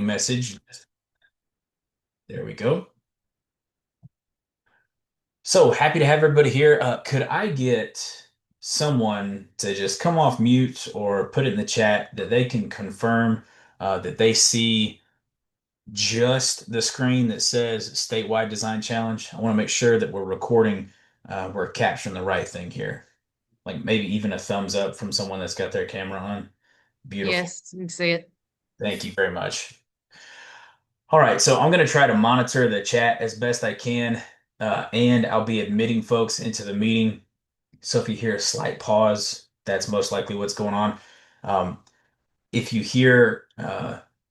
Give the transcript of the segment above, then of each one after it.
message. There we go. So happy to have everybody here. Could I get someone to just come off mute or put it in the chat that they can confirm that they see just the screen that says Statewide Design Challenge? I want to make sure that we're recording, we're capturing the right thing here. Like maybe even a thumbs up from someone that's got their camera on. Beautiful. Yes, you can see it. Thank you very much. All right, so I'm going to try to monitor the chat as best I can, and I'll be admitting folks into the meeting. So if you hear a slight pause, that's most likely what's going on. Um, if you hear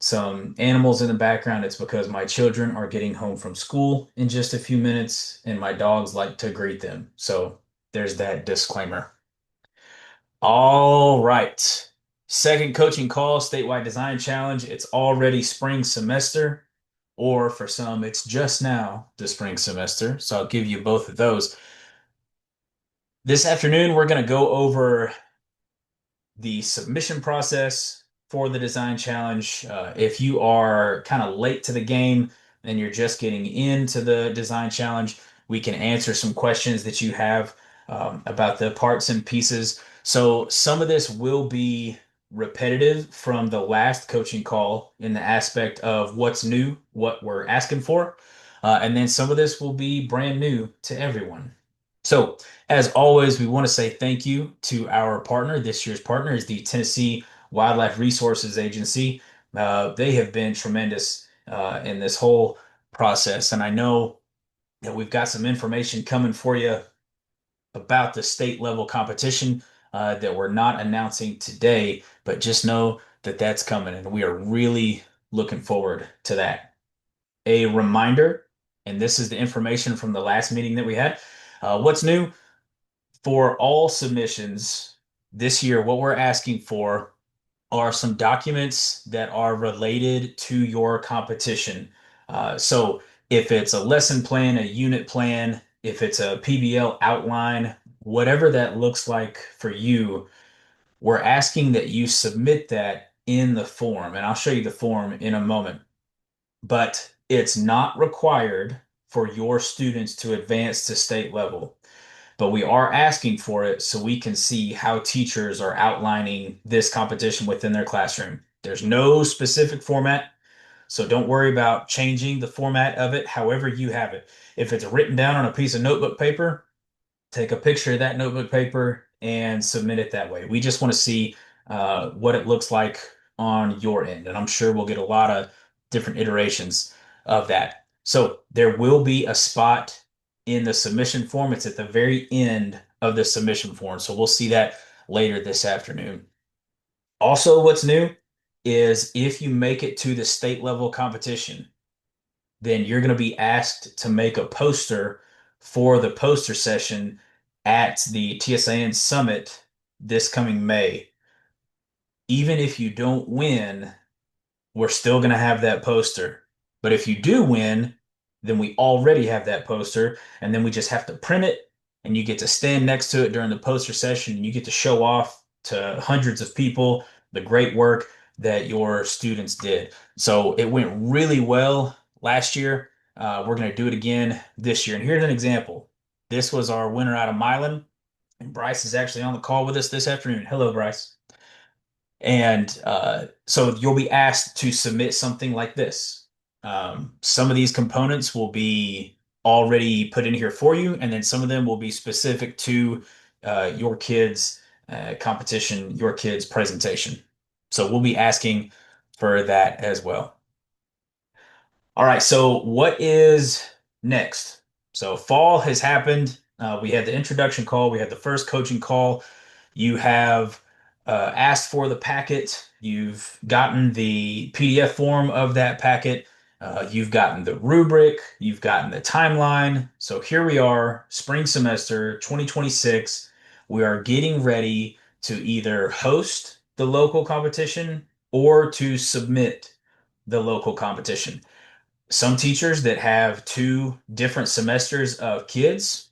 some animals in the background, it's because my children are getting home from school in just a few minutes, and my dogs like to greet them. So there's that disclaimer. All right. Second coaching call, statewide design challenge. It's already spring semester, or for some, it's just now the spring semester. So I'll give you both of those. This afternoon, we're going to go over the submission process for the design challenge. If you are kind of late to the game and you're just getting into the design challenge, we can answer some questions that you have about the parts and pieces. So some of this will be repetitive from the last coaching call in the aspect of what's new, what we're asking for. And then some of this will be brand new to everyone. So, as always, we want to say thank you to our partner. This year's partner is the Tennessee Wildlife Resources Agency. They have been tremendous in this whole process. And I know that we've got some information coming for you about the state level competition that we're not announcing today, but just know that that's coming. And we are really looking forward to that. A reminder, and this is the information from the last meeting that we had. What's new? For all submissions this year, what we're asking for are some documents that are related to your competition. So if it's a lesson plan, a unit plan, if it's a PBL outline, whatever that looks like for you, we're asking that you submit that in the form. And I'll show you the form in a moment. But it's not required for your students to advance to state level, but we are asking for it so we can see how teachers are outlining this competition within their classroom. There's no specific format, so don't worry about changing the format of it however you have it. If it's written down on a piece of notebook paper, take a picture of that notebook paper and submit it that way. We just want to see what it looks like on your end, and I'm sure we'll get a lot of different iterations of that. So there will be a spot in the submission form. It's at the very end of the submission form. So we'll see that later this afternoon. Also, what's new is if you make it to the state level competition, then you're going to be asked to make a poster for the poster session at the TSAN Summit this coming May. Even if you don't win, we're still going to have that poster. But if you do win, then we already have that poster, and then we just have to print it, and you get to stand next to it during the poster session, and you get to show off to hundreds of people the great work that your students did. So it went really well last year. We're going to do it again this year. And here's an example. This was our winner out of Milan, and Bryce is actually on the call with us this afternoon. Hello, Bryce. And so you'll be asked to submit something like this. Some of these components will be already put in here for you, and then some of them will be specific to your kids' competition, your kids' presentation. So we'll be asking for that as well. All right, so what is next? So fall has happened. We had the introduction call, we had the first coaching call. You have asked for the packet. You've gotten the PDF form of that packet. You've gotten the rubric. You've gotten the timeline. So here we are, spring semester 2026. We are getting ready to either host the local competition or to submit the local competition. Some teachers that have two different semesters of kids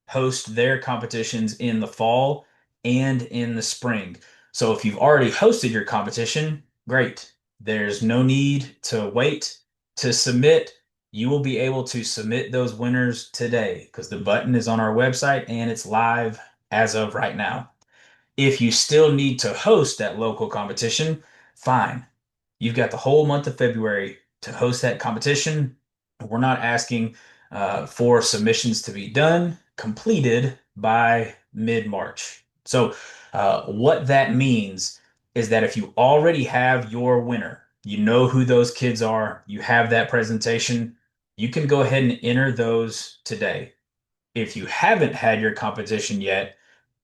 host their competitions in the fall and in the spring. So if you've already hosted your competition, great. There's no need to wait to submit. You will be able to submit those winners today because the button is on our website and it's live as of right now. If you still need to host that local competition, fine. You've got the whole month of February to host that competition. We're not asking for submissions to be done, completed by mid-March. So, what that means is that if you already have your winner, you know who those kids are, you have that presentation, you can go ahead and enter those today. If you haven't had your competition yet,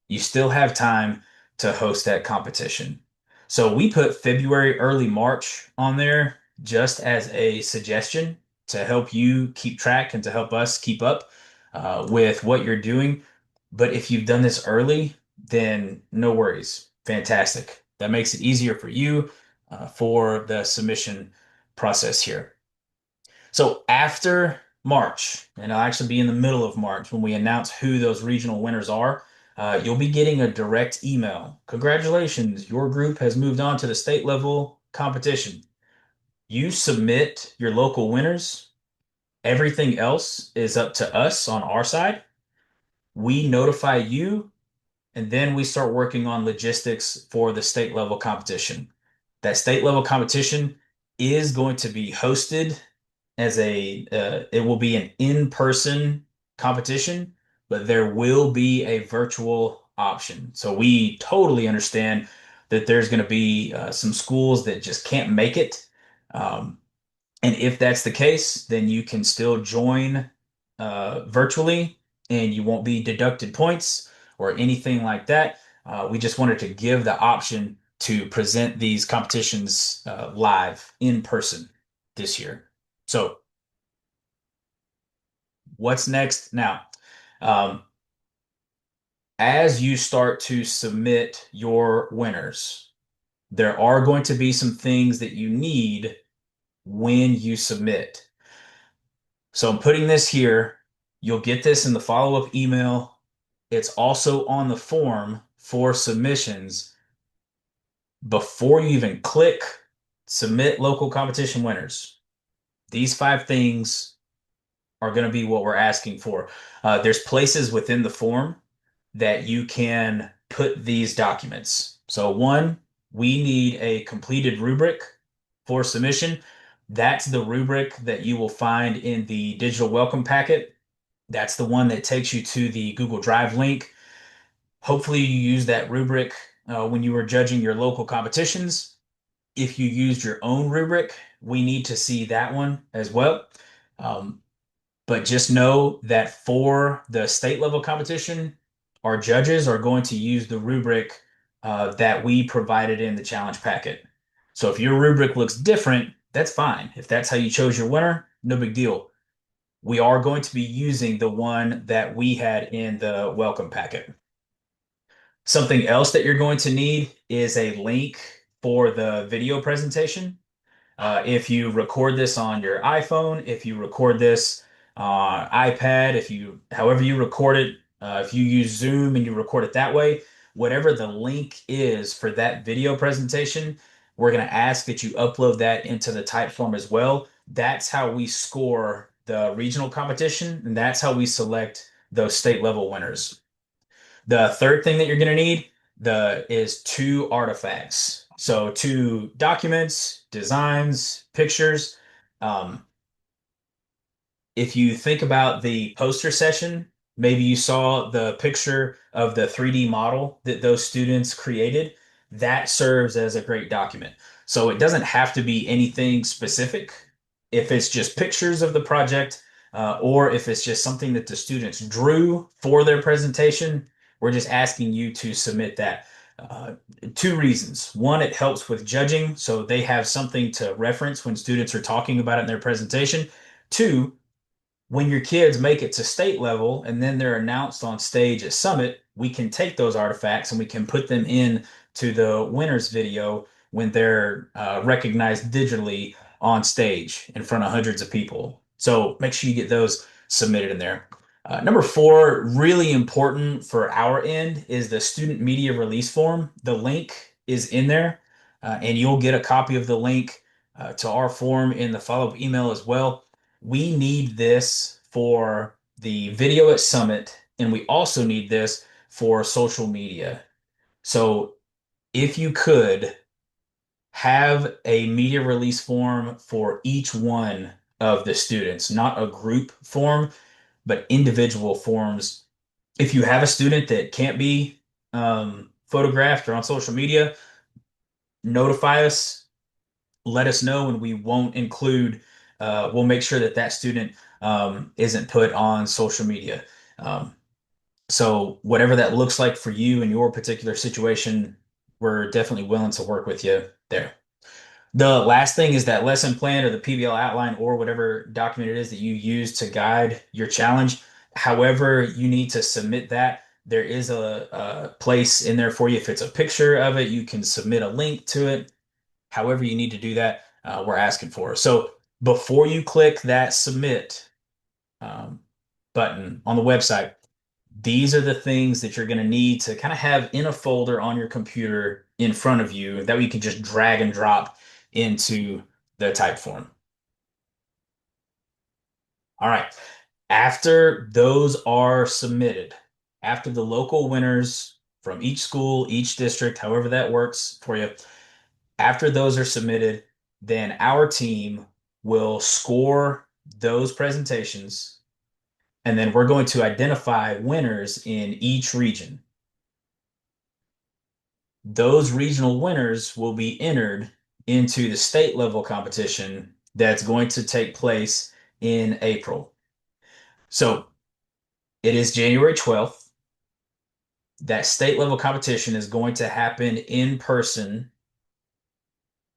you still have time to host that competition. So we put February, early March on there just as a suggestion to help you keep track and to help us keep up with what you're doing. But if you've done this early, then no worries. Fantastic. That makes it easier for you for the submission process here. So after March, and I'll actually be in the middle of March when we announce who those regional winners are, you'll be getting a direct email. Congratulations, your group has moved on to the state level competition. You submit your local winners. Everything else is up to us on our side. We notify you, and then we start working on logistics for the state level competition. That state level competition is going to be hosted as it will be an in-person competition, but there will be a virtual option. So we totally understand that there's going to be some schools that just can't make it. Um, and if that's the case, then you can still join virtually and you won't be deducted points or anything like that. We just wanted to give the option to present these competitions live in person this year. So what's next now? Um, as you start to submit your winners, there are going to be some things that you need when you submit. So I'm putting this here. You'll get this in the follow-up email. It's also on the form for submissions. Before you even click submit local competition winners, these five things are going to be what we're asking for. There's places within the form that you can put these documents. So one, we need a completed rubric for submission. That's the rubric that you will find in the digital welcome packet. That's the one that takes you to the Google Drive link. Hopefully you use that rubric when you were judging your local competitions. If you used your own rubric, we need to see that one as well. Um, but just know that for the state level competition, our judges are going to use the rubric that we provided in the challenge packet. So if your rubric looks different, that's fine. If that's how you chose your winner, no big deal. We are going to be using the one that we had in the welcome packet. Something else that you're going to need is a link for the video presentation. If you record this on your iPhone, if you record this iPad, however you record it, if you use Zoom and you record it that way, whatever the link is for that video presentation, we're going to ask that you upload that into the Typeform as well. That's how we score the regional competition, and that's how we select those state level winners. The third thing that you're going to need is two artifacts. So two documents, designs, pictures. Um, if you think about the poster session, maybe you saw the picture of the 3D model that those students created. That serves as a great document. So it doesn't have to be anything specific. If it's just pictures of the project, or if it's just something that the students drew for their presentation, we're just asking you to submit that. Uh, Two reasons. One, it helps with judging, so they have something to reference when students are talking about it in their presentation. Two, when your kids make it to state level and then they're announced on stage at Summit, we can take those artifacts and we can put them in to the winners video when they're recognized digitally on stage in front of hundreds of people. So make sure you get those submitted in there. Number four, really important for our end, is the student media release form. The link is in there, and you'll get a copy of the link to our form in the follow-up email as well. We need this for the video at Summit, and we also need this for social media. So if you could have a media release form for each one of the students, not a group form, but individual forms. If you have a student that can't be photographed or on social media, notify us, let us know, and we won't include, we'll make sure that that student isn't put on social media. Um, so, whatever that looks like for you in your particular situation, we're definitely willing to work with you there. The last thing is that lesson plan or the PBL outline or whatever document it is that you use to guide your challenge. However, you need to submit that. There is a place in there for you. If it's a picture of it, you can submit a link to it. However, you need to do that, we're asking for. So before you click that submit um, button on the website, these are the things that you're going to need to kind of have in a folder on your computer in front of you that we can just drag and drop into the type form. All right. After those are submitted, after the local winners from each school, each district, however that works for you, after those are submitted, then our team will score those presentations, and then we're going to identify winners in each region. Those regional winners will be entered into the state level competition that's going to take place in April. So it is January 12th. That state level competition is going to happen in person,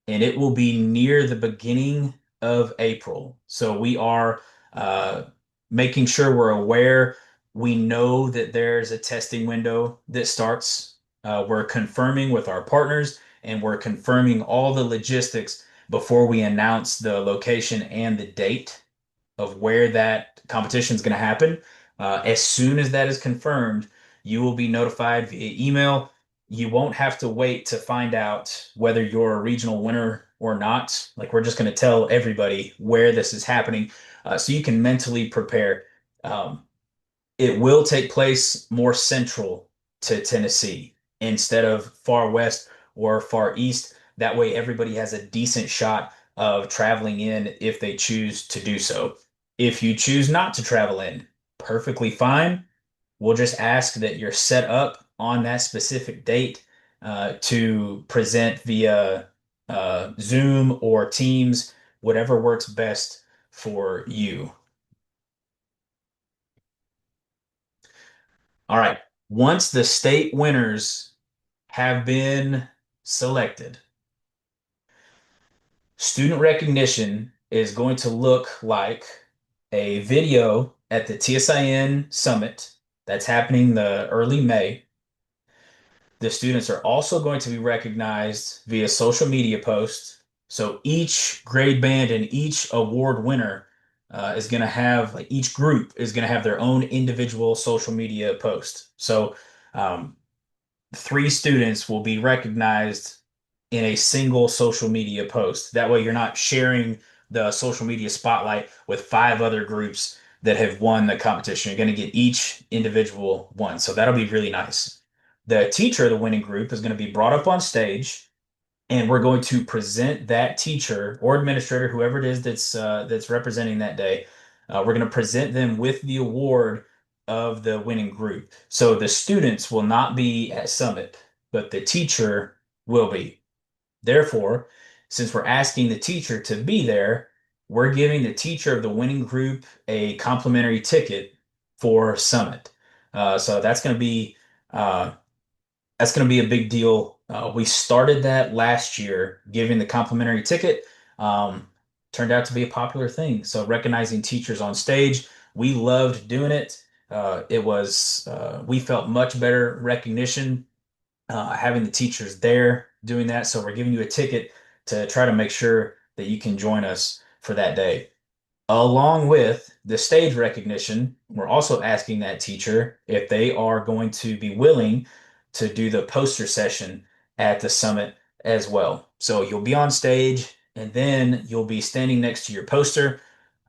and it will be near the beginning of April. So we are uh, making sure we're aware. We know that there's a testing window that starts. We're confirming with our partners, and we're confirming all the logistics before we announce the location and the date of where that competition is going to happen. As soon as that is confirmed, you will be notified via email. You won't have to wait to find out whether you're a regional winner or not. Like, we're just going to tell everybody where this is happening, so you can mentally prepare. Um, it will take place more central to Tennessee instead of far west or far east. That way, everybody has a decent shot of traveling in if they choose to do so. If you choose not to travel in, perfectly fine. We'll just ask that you're set up on that specific date to present via Zoom or Teams, whatever works best for you. All right. Once the state winners have been selected, student recognition is going to look like a video at the TSIN Summit that's happening the early May. The students are also going to be recognized via social media posts. So each grade band and each award winner is going to have, like, each group is going to have their own individual social media post. So um, three students will be recognized in a single social media post. That way, you're not sharing the social media spotlight with five other groups that have won the competition. You're going to get each individual one. So that'll be really nice. The teacher of the winning group is going to be brought up on stage, and we're going to present that teacher or administrator, whoever it is that's representing that day. We're going to present them with the award of the winning group. So the students will not be at Summit, but the teacher will be. Therefore, since we're asking the teacher to be there, we're giving the teacher of the winning group a complimentary ticket for Summit. So uh, that's going to be a big deal. We started that last year, giving the complimentary ticket. Um, Turned out to be a popular thing. So recognizing teachers on stage, we loved doing it. We felt much better recognition having the teachers there doing that. So we're giving you a ticket to try to make sure that you can join us for that day. Along with the stage recognition, we're also asking that teacher if they are going to be willing to do the poster session at the summit as well. So you'll be on stage and then you'll be standing next to your poster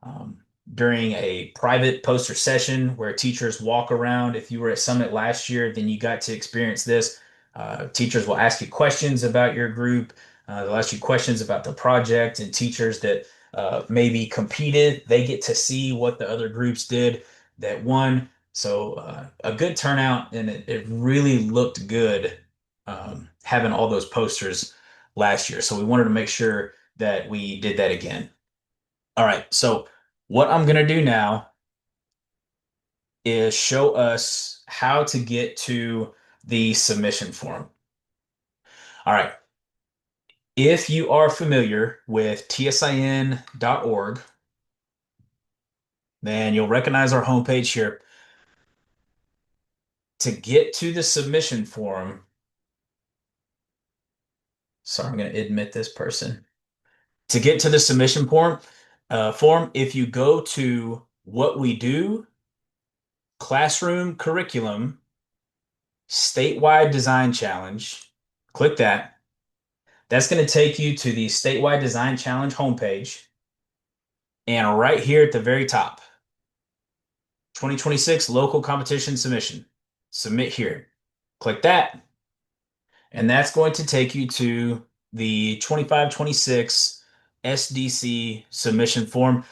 um, during a private poster session where teachers walk around. If you were at Summit last year, then you got to experience this. Teachers will ask you questions about your group. They'll ask you questions about the project, and teachers that maybe competed, they get to see what the other groups did that won. So a good turnout, and it really looked good having all those posters last year. So we wanted to make sure that we did that again. All right. So what I'm going to do now is show us how to get to the submission form. All right. If you are familiar with tsin.org, then you'll recognize our homepage here. To get to the submission form, sorry, I'm going to admit this person. To get to the submission form, if you go to what we do, classroom curriculum, statewide design challenge, click that. That's going to take you to the statewide design challenge homepage. And right here at the very top, 2026 local competition submission. Submit here. Click that. And that's going to take you to the 25-26 SDC submission form.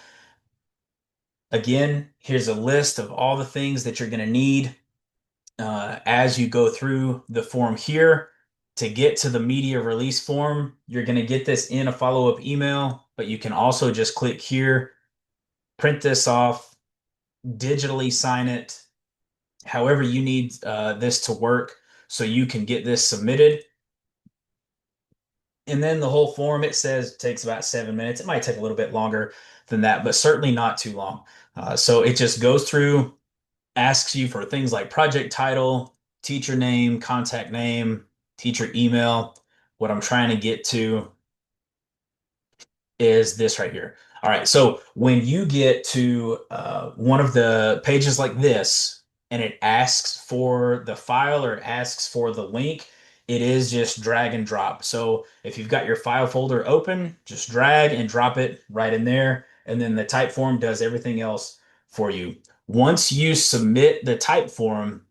Again, here's a list of all the things that you're going to need as you go through the form here. To get to the media release form, you're going to get this in a follow-up email, but you can also just click here, print this off, digitally sign it, however you need this to work so you can get this submitted. And then the whole form, it says, takes about 7 minutes. It might take a little bit longer than that, but certainly not too long. So it just goes through, asks you for things like project title, teacher name, contact name, teacher email. What I'm trying to get to is this right here. All right, so when you get to one of the pages like this, and it asks for the file or it asks for the link, it is just drag and drop. So if you've got your file folder open, just drag and drop it right in there, and then the type form does everything else for you. Once you submit the type form,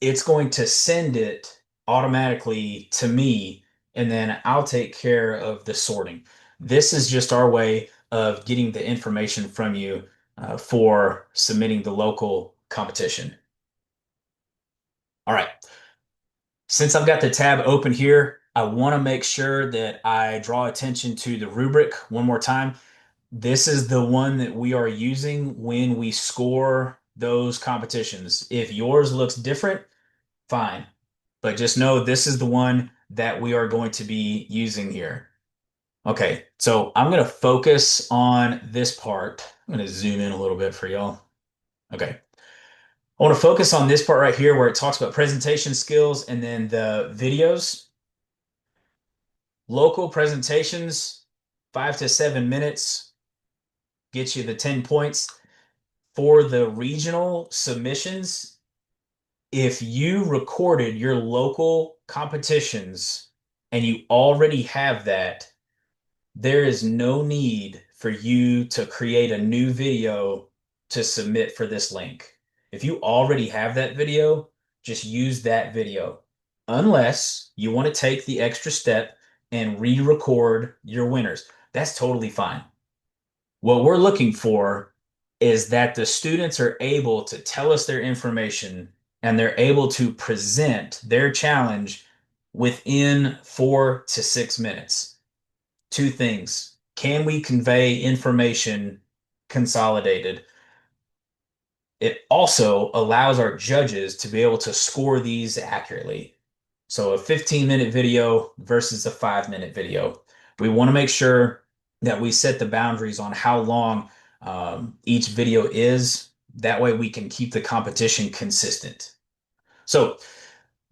it's going to send it automatically to me, and then I'll take care of the sorting. This is just our way of getting the information from you for submitting the local competition. All right. Since I've got the tab open here, I want to make sure that I draw attention to the rubric one more time. This is the one that we are using when we score those competitions. If yours looks different, fine. But just know this is the one that we are going to be using here. Okay, so I'm going to focus on this part. I'm going to zoom in a little bit for y'all. Okay. I want to focus on this part right here where it talks about presentation skills and then the videos. Local presentations, 5 to 7 minutes, gets you the 10 points. For the regional submissions, if you recorded your local competitions and you already have that, there is no need for you to create a new video to submit for this link. If you already have that video, just use that video. Unless you want to take the extra step and re-record your winners. That's totally fine. What we're looking for is that the students are able to tell us their information and they're able to present their challenge within 4 to 6 minutes. Two things. Can we convey information consolidated? It also allows our judges to be able to score these accurately. So a 15-minute video versus a 5-minute video. We want to make sure that we set the boundaries on how long each video is. That way we can keep the competition consistent. So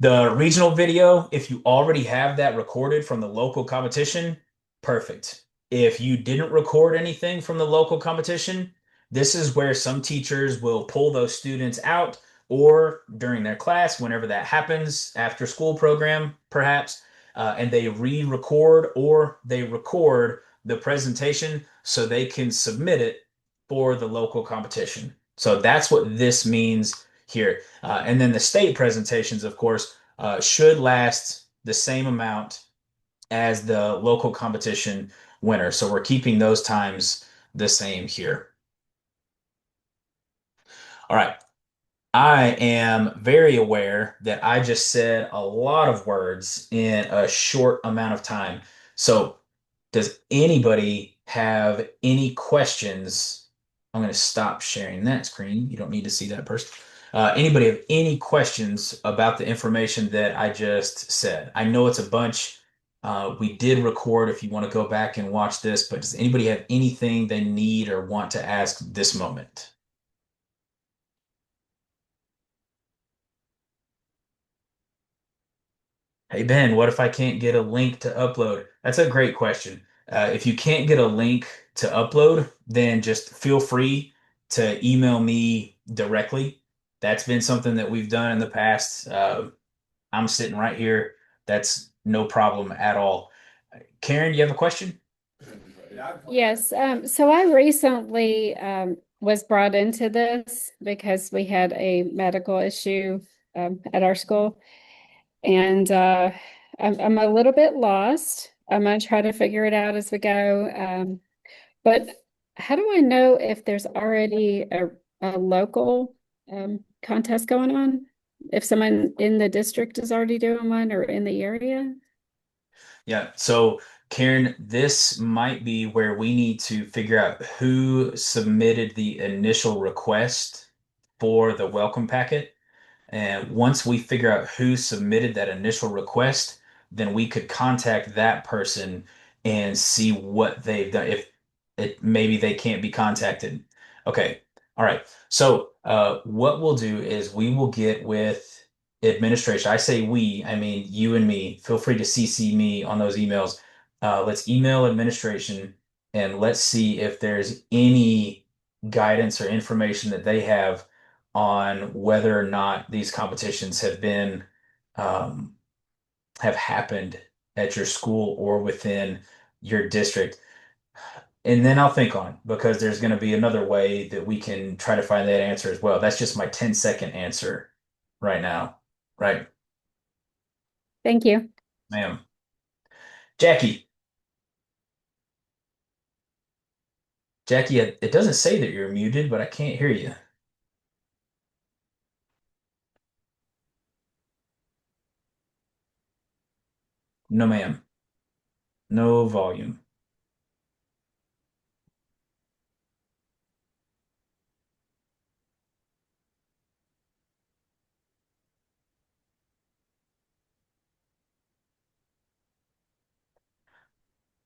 the regional video, if you already have that recorded from the local competition, perfect. If you didn't record anything from the local competition, this is where some teachers will pull those students out or during their class, whenever that happens, after school program, perhaps, and they re-record or they record the presentation so they can submit it for the local competition. So that's what this means here. And then the state presentations, of course, should last the same amount as the local competition winner. So we're keeping those times the same here. All right. I am very aware that I just said a lot of words in a short amount of time. So, does anybody have any questions? I'm going to stop sharing that screen. You don't need to see that person. Anybody have any questions about the information that I just said? I know it's a bunch. We did record if you want to go back and watch this, but does anybody have anything they need or want to ask this moment? Hey Ben, what if I can't get a link to upload? That's a great question. If you can't get a link to upload, then just feel free to email me directly. That's been something that we've done in the past. I'm sitting right here. That's no problem at all. Karen, you have a question? Yes, so I recently was brought into this because we had a medical issue at our school, and I'm a little bit lost. I'm gonna try to figure it out as we go. But how do I know if there's already a local contest going on? If someone in the district is already doing one or in the area? Yeah. So, Karen, this might be where we need to figure out who submitted the initial request for the welcome packet. And once we figure out who submitted that initial request, then we could contact that person and see what they've done. If maybe they can't be contacted. Okay. All right. So what we'll do is we will get with administration. I say we, I mean you and me. Feel free to CC me on those emails. Let's email administration and let's see if there's any guidance or information that they have on whether or not these competitions um, have happened at your school or within your district. And then I'll think on it because there's going to be another way that we can try to find that answer as well. That's just my 10-second answer right now. Right, Thank you. ma'am. Jackie, Jackie, it doesn't say that you're muted, but I can't hear you. No, ma'am. No volume.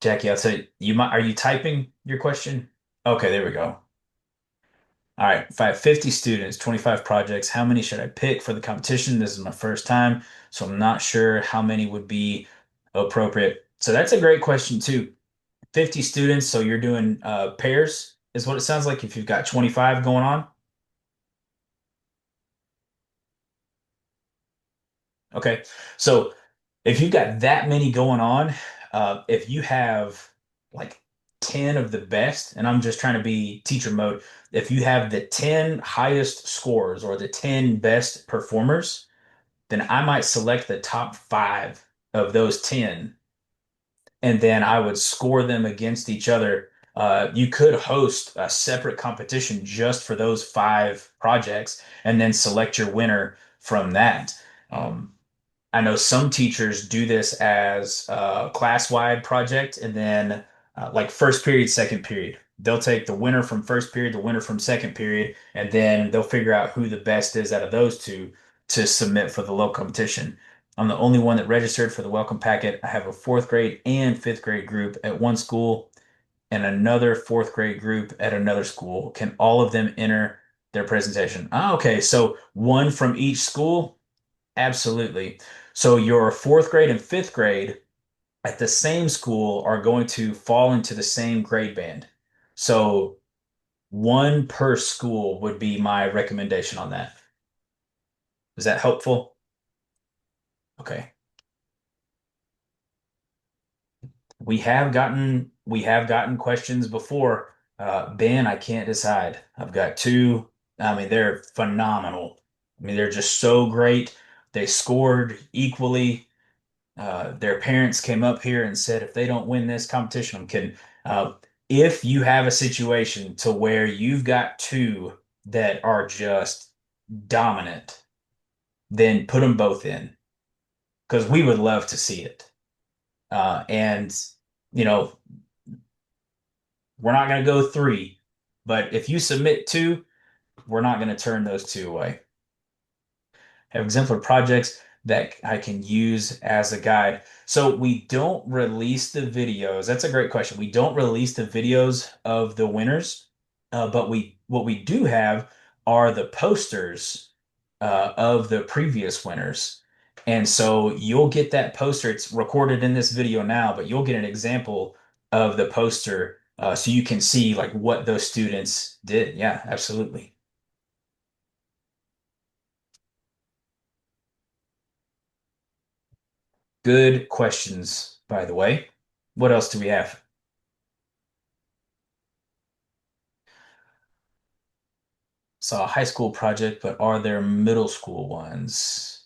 Jackie, I'll say you might, are you typing your question? Okay, there we go. All right, if I have 50 students, 25 projects, how many should I pick for the competition? This is my first time, so I'm not sure how many would be appropriate. So that's a great question too. 50 students, so you're doing pairs is what it sounds like if you've got 25 going on. Okay. So if you've got that many going on, if you have like 10 of the best, and I'm just trying to be teacher mode, if you have the 10 highest scores or the 10 best performers, then I might select the top five of those 10 and then I would score them against each other. You could host a separate competition just for those five projects and then select your winner from that. Um, I know some teachers do this as a class-wide project and then like first period, second period. They'll take the winner from first period, the winner from second period, and then they'll figure out who the best is out of those two to submit for the local competition. I'm the only one that registered for the welcome packet. I have a fourth grade and fifth grade group at one school and another fourth grade group at another school. Can all of them enter their presentation? Ah, okay, so one from each school? Absolutely. So your fourth grade and fifth grade at the same school are going to fall into the same grade band. So one per school would be my recommendation on that. Is that helpful? Okay. We have gotten questions before. Ben, I can't decide. I've got two. I mean, they're phenomenal. I mean, they're just so great. They scored equally. Their parents came up here and said, if they don't win this competition, I'm kidding. Uh, if you have a situation to where you've got two that are just dominant, then put them both in because we would love to see it. And you know, we're not going to go three, but if you submit two, we're not going to turn those two away. Have exemplar projects that I can use as a guide. So we don't release the videos. That's a great question. We don't release the videos of the winners, but we what we do have are the posters of the previous winners. And so you'll get that poster. It's recorded in this video now, but you'll get an example of the poster so you can see like what those students did. Yeah, absolutely. Good questions, by the way. What else do we have? Saw a high school project, but are there middle school ones?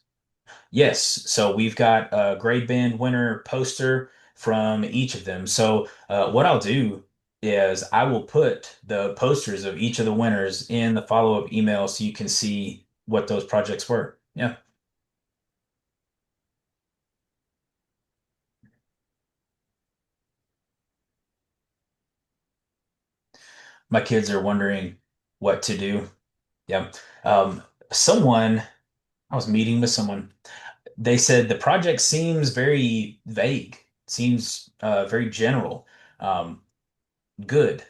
Yes. So we've got a grade band winner poster from each of them. So what I'll do is I will put the posters of each of the winners in the follow-up email so you can see what those projects were. Yeah. My kids are wondering what to do. Yeah. Um, someone, I was meeting with someone. They said the project seems very vague, seems very general. Good.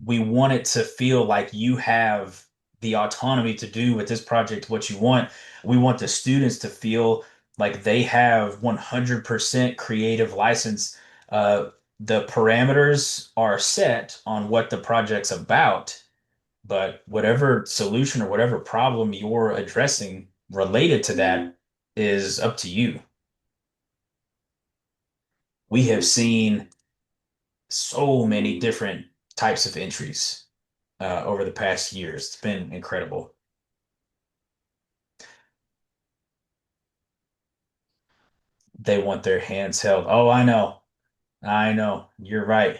We want it to feel like you have the autonomy to do with this project what you want. We want the students to feel like they have 100% creative license. Uh, the parameters are set on what the project's about, but whatever solution or whatever problem you're addressing related to that is up to you. We have seen so many different types of entries over the past years. It's been incredible. They want their hands held. Oh, I know. I know. You're right.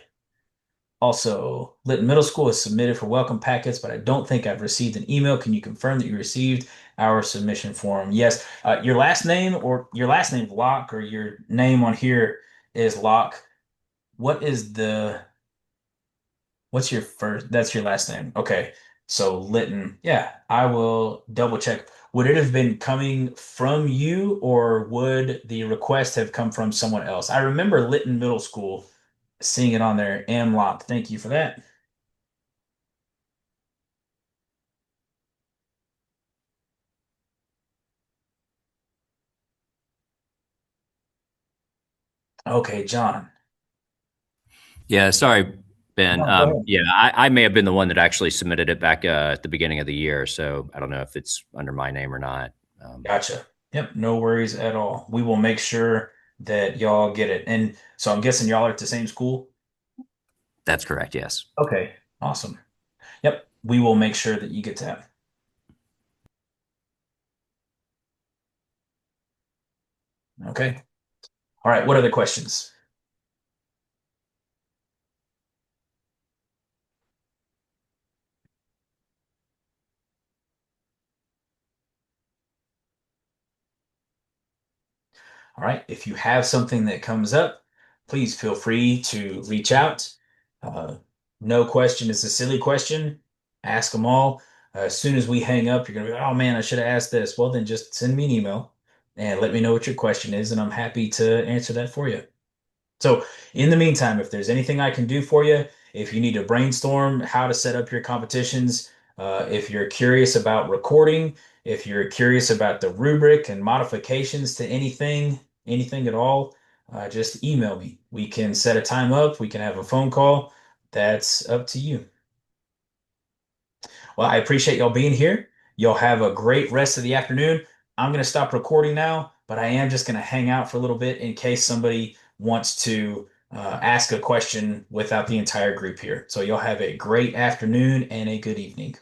Also, Lytton Middle School has submitted for welcome packets, but I don't think I've received an email. Can you confirm that you received our submission form? Yes. Your last name or your last name Locke or your name on here is Locke. What is the What's your first? That's your last name. Okay. So Lytton. Yeah, I will double check. Would it have been coming from you or would the request have come from someone else? I remember Lytton Middle School seeing it on there. Am locked. Thank you for that. Okay, John. Yeah, sorry, Ben. No, go ahead. Yeah, I may have been the one that actually submitted it back at the beginning of the year, so I don't know if it's under my name or not. Gotcha. Yep, no worries at all. We will make sure that y'all get it. And so I'm guessing y'all are at the same school? That's correct. Yes. Okay, awesome. Yep, we will make sure that you get that. Okay. All right, what other questions? All right. If you have something that comes up, please feel free to reach out. Uh, no question is a silly question. Ask them all. As soon as we hang up, you're going to be, oh man, I should have asked this. Well, then just send me an email and let me know what your question is, and I'm happy to answer that for you. So, in the meantime, if there's anything I can do for you, if you need to brainstorm how to set up your competitions, if you're curious about recording, if you're curious about the rubric and modifications to anything at all, just email me. We can set a time up, we can have a phone call. That's up to you. Well, I appreciate y'all being here. Y'all have a great rest of the afternoon. I'm going to stop recording now, but I am just going to hang out for a little bit in case somebody wants to ask a question without the entire group here. So you'll have a great afternoon and a good evening.